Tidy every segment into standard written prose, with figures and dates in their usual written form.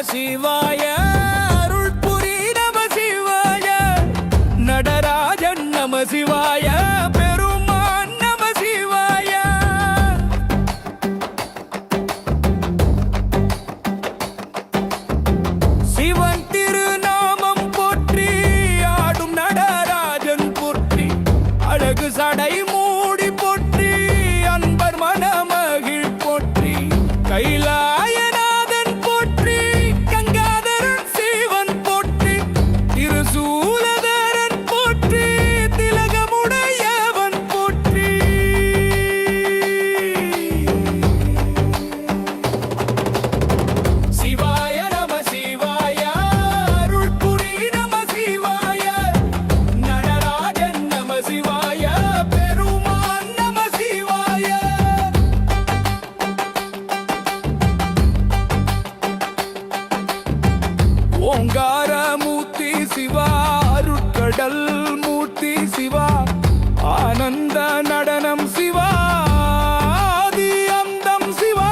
சிவாய அருள் புரி நம சிவாய நடராஜன் நம சிவாய பெருமான் நம சிவாய சிவன் திருநாமம் போற்றி ஆடும் நடராஜன் போற்றி அழகு சடை மூடி போற்றி அன்பர் மனமகிழ் போற்றி கைலாயநாதன் போற்றி கங்காதரன் சிவன் போற்றி திருசூலதரன் போற்றி திலகமுடையவன் போற்றி சிவாய நம சிவாய அருள் புரி நம சிவாய நடராஜன் நம சிவாய பெருமான் நம சிவாய ஓங்கார மூர்த்தி சிவா அருட்கடல் மூர்த்தி சிவா ஆனந்த நடனம் சிவா ஆதி அந்தம் சிவா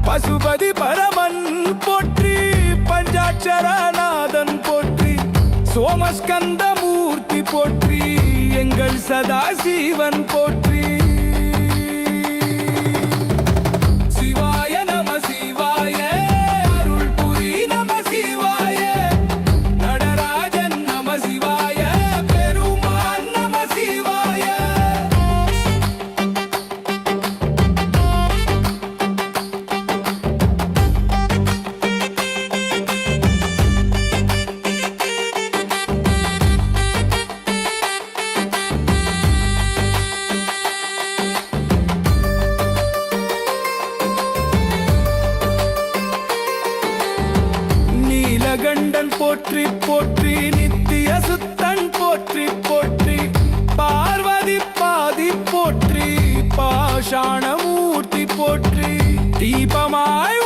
பசுபதி பரமன் போற்றி பஞ்சாட்சரநாதன் போற்றி சோமஸ்கந்த மூர்த்தி போற்றி எங்கள் சதாசிவன் போற்றி சிவாய நம சிவாய அருள் புரி நம சிவாய நடராஜன் நம சிவாய பெருமான் நம சிவாய நீலகண்டன் போற்றி போற்றி நித்திய சுத்தன் போற்றி போற்றி பார்வதி பாதி போற்றி பாஷாணமூர்த்தி போற்றி தீபமாய்